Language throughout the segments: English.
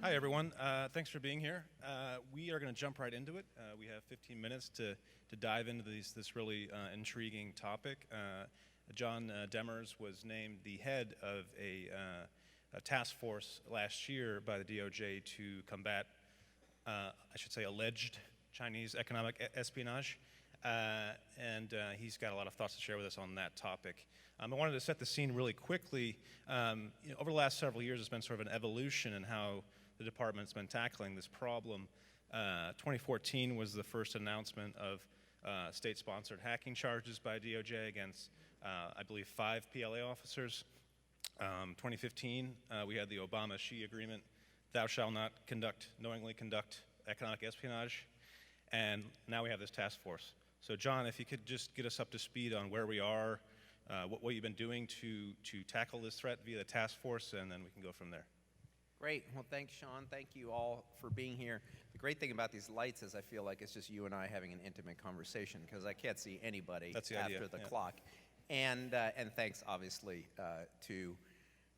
Hi, everyone. Thanks for being here. We are going to jump right into it. We have 15 minutes to dive into this really intriguing topic. John Demers was named the head of a task force last year by the DOJ to combat, I should say, alleged Chinese economic espionage. And he's got a lot of thoughts to share with us on that topic. I wanted to set the scene really quickly. Over the last several years, there's been sort of an evolution in how the department's been tackling this problem. 2014 was the first announcement of state-sponsored hacking charges by DOJ against, I believe, 5 PLA officers. 2015, we had the Obama-Xi agreement. Thou shalt not knowingly conduct economic espionage. And now we have this task force. So John, if you could just get us up to speed on where we are, what you've been doing to tackle this threat via the task force, and then we can go from there. Great. Well, thanks, Sean. Thank you all for being here. The great thing about these lights is I feel like it's just you and I having an intimate conversation because I can't see anybody after the clock. And thanks, obviously, to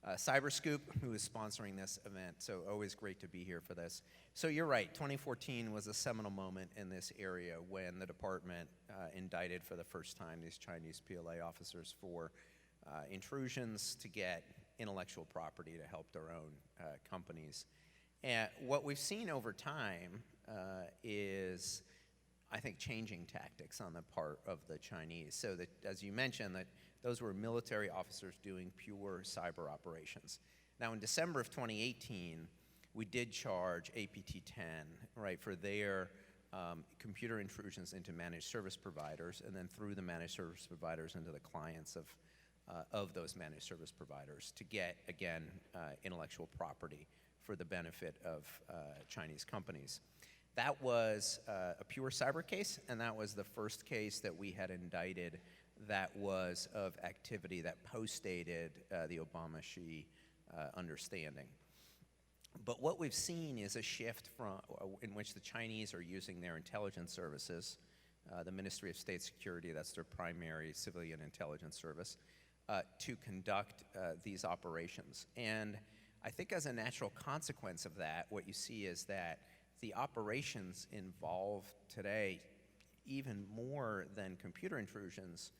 Cyberscoop, who is sponsoring this event. So always great to be here for this. So you're right. 2014 was a seminal moment in this area when the department indicted for the first time these Chinese PLA officers for intrusions to get intellectual property to help their own companies. And what we've seen over time is, I think, changing tactics on the part of the Chinese. So that, as you mentioned, that those were military officers doing pure cyber operations. Now, in December of 2018, we did charge APT-10, right, for their computer intrusions into managed service providers, and then through the managed service providers into the clients of those managed service providers to get, again, intellectual property for the benefit of Chinese companies. That was a pure cyber case, and that was the first case that we had indicted that was of activity that postdated the Obama-Xi understanding. But what we've seen is a shift in which the Chinese are using their intelligence services, the Ministry of State Security, that's their primary civilian intelligence service, to conduct these operations. And I think as a natural consequence of that, what you see is that the operations involve today, even more than computer intrusions,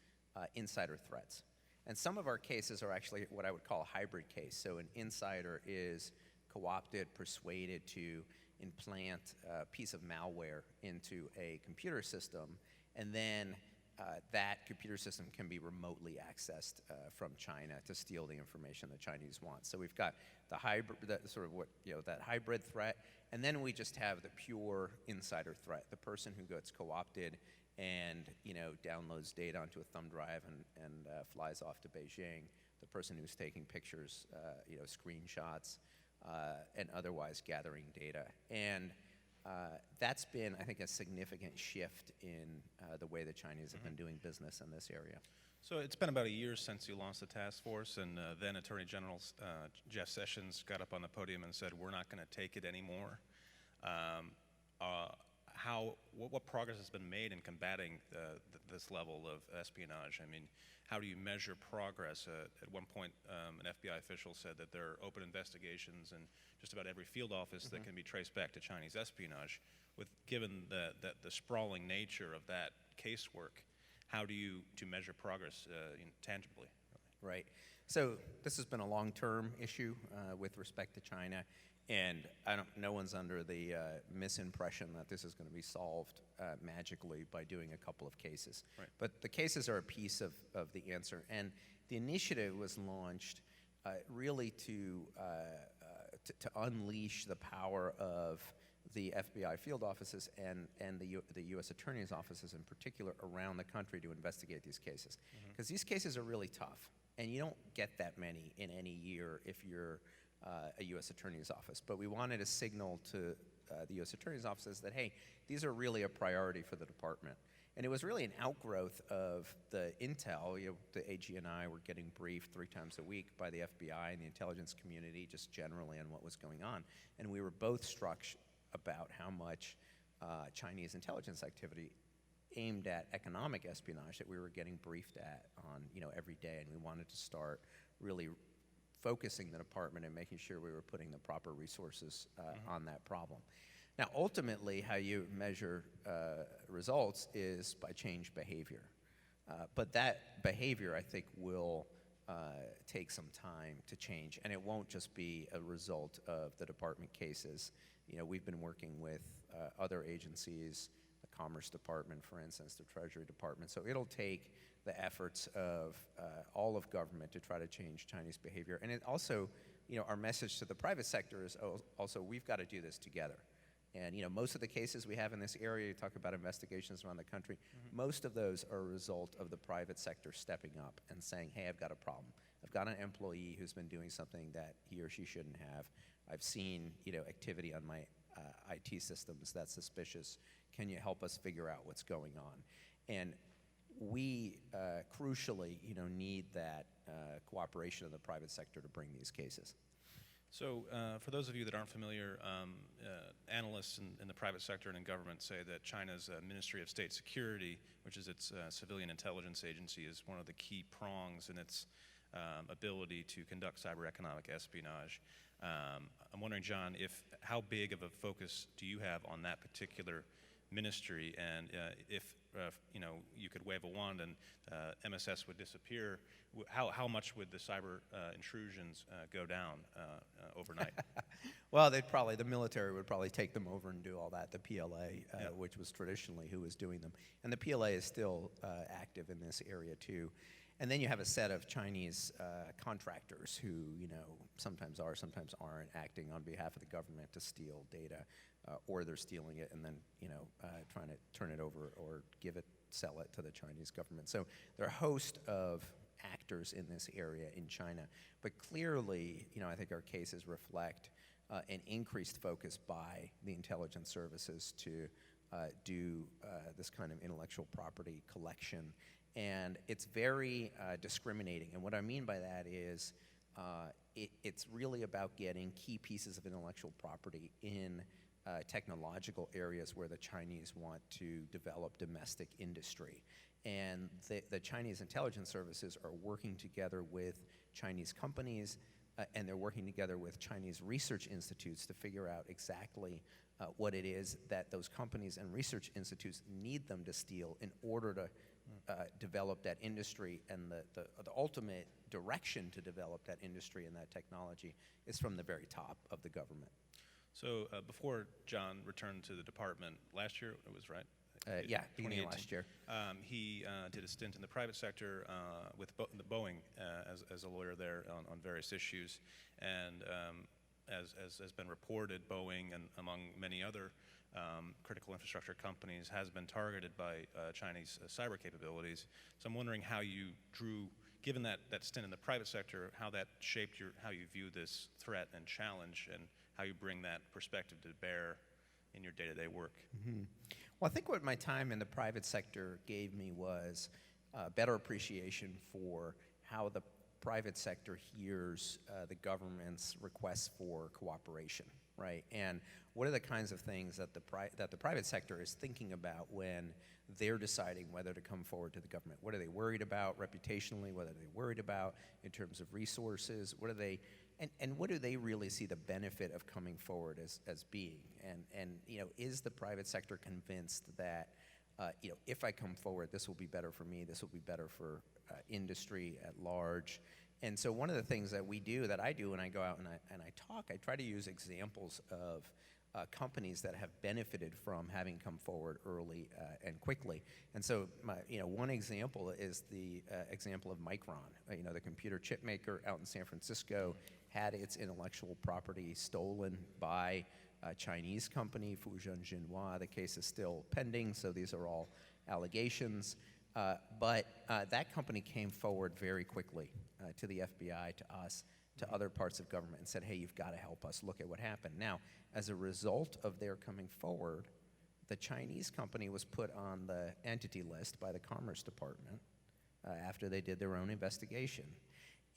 insider threats. And some of our cases are actually what I would call a hybrid case. So an insider is co-opted, persuaded to implant a piece of malware into a computer system, and then that computer system can be remotely accessed from China to steal the information the Chinese want. So we've got the hybrid, that hybrid threat, and then we just have the pure insider threat, the person who gets co-opted and downloads data onto a thumb drive and flies off to Beijing, the person who's taking pictures, screenshots, and otherwise gathering data. And that's been, I think, a significant shift in the way the Chinese have been doing business in this area. So it's been about a year since you launched the task force, and then Attorney General Jeff Sessions got up on the podium and said, "We're not going to take it anymore." What progress has been made in combating this level of espionage? I mean, how do you measure progress? At one point, an FBI official said that there are open investigations in just about every field office that can be traced back to Chinese espionage. Given the sprawling nature of that casework, how do you measure progress tangibly? Right. So this has been a long-term issue with respect to China. And no one's under the misimpression that this is going to be solved magically by doing a couple of cases. Right. But the cases are a piece of the answer. And the initiative was launched really to unleash the power of the FBI field offices and the U.S. Attorney's offices in particular around the country to investigate these cases. Because these cases are really tough. And you don't get that many in any year if you're a U.S. Attorney's office. But we wanted to signal to the U.S. Attorney's offices that, hey, these are really a priority for the department. And it was really an outgrowth of the intel. The AG and I were getting briefed 3 times a week by the FBI and the intelligence community just generally on what was going on. And we were both struck about how much Chinese intelligence activity aimed at economic espionage that we were getting briefed at on every day. And we wanted to start really focusing the department and making sure we were putting the proper resources on that problem. Now, ultimately, how you measure results is by change behavior. But that behavior, I think, will take some time to change, and it won't just be a result of the department cases. You know, we've been working with other agencies, the Commerce Department, for instance, the Treasury Department. So it'll take the efforts of all of government to try to change Chinese behavior. And it also, you know, our message to the private sector is also we've got to do this together. And, you know, most of the cases we have in this area, you talk about investigations around the country, most of those are a result of the private sector stepping up and saying, hey, I've got a problem. I've got an employee who's been doing something that he or she shouldn't have. I've seen, you know, activity on my IT systems that's suspicious. Can you help us figure out what's going on? And we crucially, you know, need that cooperation of the private sector to bring these cases. So for those of you that aren't familiar, analysts in the private sector and in government say that China's Ministry of State Security, which is its civilian intelligence agency, is one of the key prongs in its ability to conduct cyber economic espionage. I'm wondering, John, how big of a focus do you have on that particular ministry, and if you know, you could wave a wand and MSS would disappear, how much would the cyber intrusions go down overnight? Well, the military would probably take them over and do all that, the PLA, which was traditionally who was doing them. And the PLA is still active in this area too. And then you have a set of Chinese contractors who, you know, sometimes are, sometimes aren't, acting on behalf of the government to steal data, or they're stealing it and then, you know, trying to turn it over or sell it to the Chinese government. So there are a host of actors in this area in China. But clearly, you know, I think our cases reflect an increased focus by the intelligence services to do this kind of intellectual property collection. And it's very discriminating. And what I mean by that is it's really about getting key pieces of intellectual property in technological areas where the Chinese want to develop domestic industry. And the Chinese intelligence services are working together with Chinese companies, and they're working together with Chinese research institutes to figure out exactly what it is that those companies and research institutes need them to steal in order to develop that industry. And the ultimate direction to develop that industry and that technology is from the very top of the government. So before John returned to the department last year, it was right? Yeah, beginning of last year. He did a stint in the private sector with Boeing as a lawyer there on various issues. And as has been reported, Boeing, and among many other critical infrastructure companies, has been targeted by Chinese cyber capabilities. So I'm wondering how you given that stint in the private sector, how that shaped how you view this threat and challenge, and how you bring that perspective to bear in your day-to-day work. Mm-hmm. Well, I think what my time in the private sector gave me was better appreciation for how the private sector hears the government's requests for cooperation, right? And what are the kinds of things that the private sector is thinking about when they're deciding whether to come forward to the government? What are they worried about reputationally? What are they worried about in terms of resources? What are they, and what do they really see the benefit of coming forward as being? And you know, is the private sector convinced that you know, if I come forward, this will be better for me, this will be better for industry at large? And so one of the things that we do, that I do when I go out and I talk, I try to use examples of companies that have benefited from having come forward early and quickly. And so, you know, one example is the example of Micron. You know, the computer chip maker out in San Francisco had its intellectual property stolen by a Chinese company, Fujian Jinhua. The case is still pending, so these are all allegations. But that company came forward very quickly to the FBI, to us, to other parts of government, and said, hey, you've got to help us look at what happened. Now, as a result of their coming forward, the Chinese company was put on the entity list by the Commerce Department after they did their own investigation.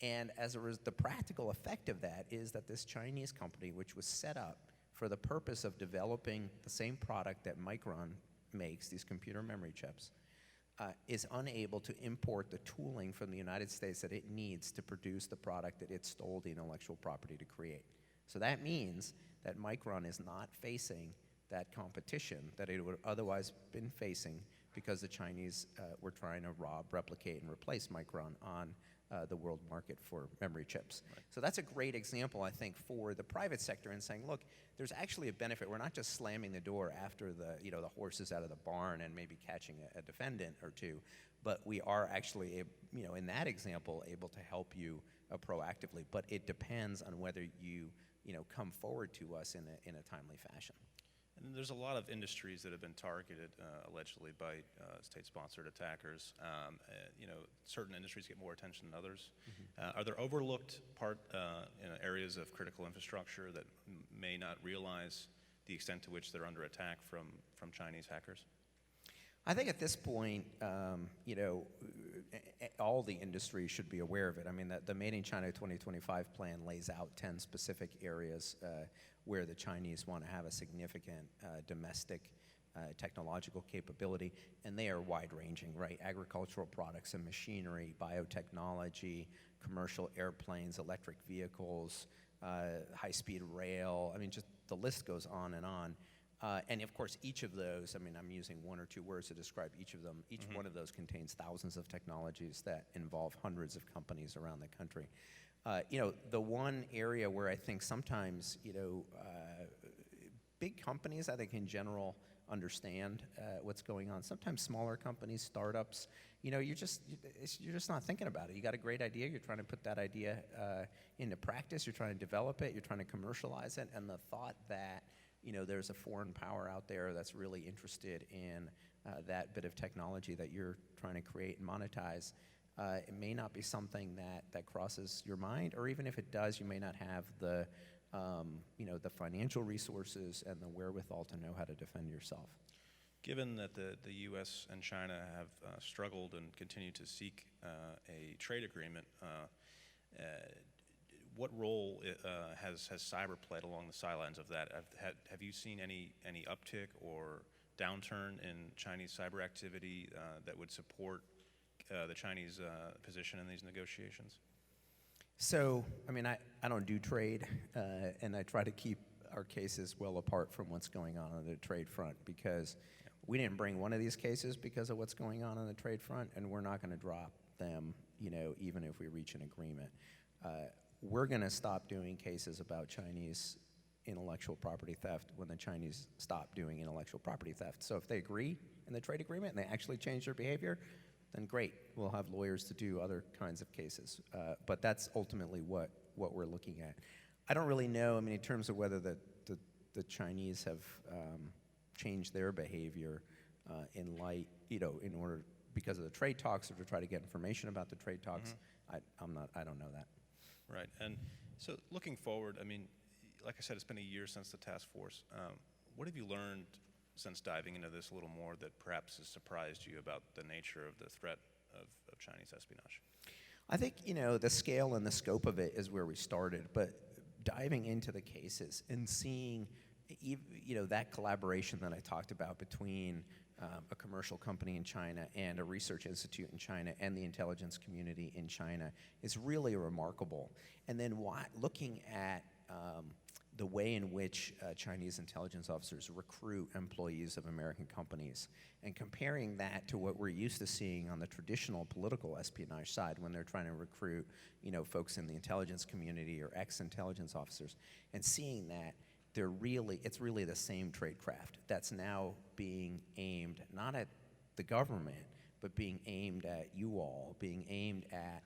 And as the practical effect of that is that this Chinese company, which was set up for the purpose of developing the same product that Micron makes, these computer memory chips, is unable to import the tooling from the United States that it needs to produce the product that it stole the intellectual property to create. So that means that Micron is not facing that competition that it would have otherwise been facing because the Chinese were trying to rob, replicate, and replace Micron on the world market for memory chips. Right. So that's a great example, I think, for the private sector in saying, look, there's actually a benefit. We're not just slamming the door after the horse is out of the barn and maybe catching a defendant or two, but we are actually, in that example, able to help you proactively. But it depends on whether you come forward to us in a timely fashion. And there's a lot of industries that have been targeted, allegedly, by state-sponsored attackers. Certain industries get more attention than others. Are there overlooked areas of critical infrastructure that may not realize the extent to which they're under attack from Chinese hackers? I think at this point, all the industries should be aware of it. I mean, the Made in China 2025 plan lays out 10 specific areas where the Chinese want to have a significant domestic technological capability, and they are wide-ranging, right? Agricultural products and machinery, biotechnology, commercial airplanes, electric vehicles, high-speed rail. I mean, just the list goes on and on. And of course, each of those, I mean, I'm using one or two words to describe each of them. Each one of those contains thousands of technologies that involve hundreds of companies around the country. The one area where I think sometimes, big companies, I think in general, understand what's going on. Sometimes smaller companies, startups, you're just not thinking about it. You got a great idea, you're trying to put that idea into practice, you're trying to develop it, you're trying to commercialize it, and the thought that there's a foreign power out there that's really interested in that bit of technology that you're trying to create and monetize. It may not be something that crosses your mind, or even if it does, you may not have the financial resources and the wherewithal to know how to defend yourself. Given that the U.S. and China have struggled and continue to seek a trade agreement, what role has cyber played along the sidelines of that? Have you seen any uptick or downturn in Chinese cyber activity that would support the Chinese position in these negotiations? So, I mean, I don't do trade, and I try to keep our cases well apart from what's going on the trade front, because we didn't bring one of these cases because of what's going on the trade front, and we're not going to drop them, even if we reach an agreement. We're going to stop doing cases about Chinese intellectual property theft when the Chinese stop doing intellectual property theft. So if they agree in the trade agreement and they actually change their behavior, then great. We'll have lawyers to do other kinds of cases. But that's ultimately what we're looking at. I don't really know, I mean, in terms of whether the Chinese have changed their behavior in light, in order, because of the trade talks, or to try to get information about the trade talks. I don't know that. Right, and so looking forward, I mean, like I said, it's been a year since the task force. What have you learned since diving into this a little more that perhaps has surprised you about the nature of the threat of Chinese espionage? I think, the scale and the scope of it is where we started, but diving into the cases and seeing, that collaboration that I talked about between a commercial company in China and a research institute in China and the intelligence community in China is really remarkable. And then looking at the way in which Chinese intelligence officers recruit employees of American companies, and comparing that to what we're used to seeing on the traditional political espionage side when they're trying to recruit, folks in the intelligence community or ex-intelligence officers, and seeing that it's really the same tradecraft that's now being aimed not at the government, but being aimed at you all, being aimed at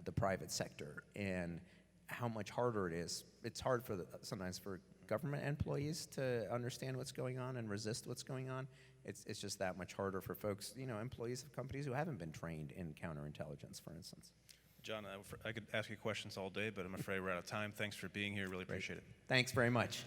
the private sector, and how much harder it is. It's hard sometimes for government employees to understand what's going on and resist what's going on. It's just that much harder for folks, employees of companies who haven't been trained in counterintelligence, for instance. John, I could ask you questions all day, but I'm afraid we're out of time. Thanks for being here. Really appreciate it. Thanks very much.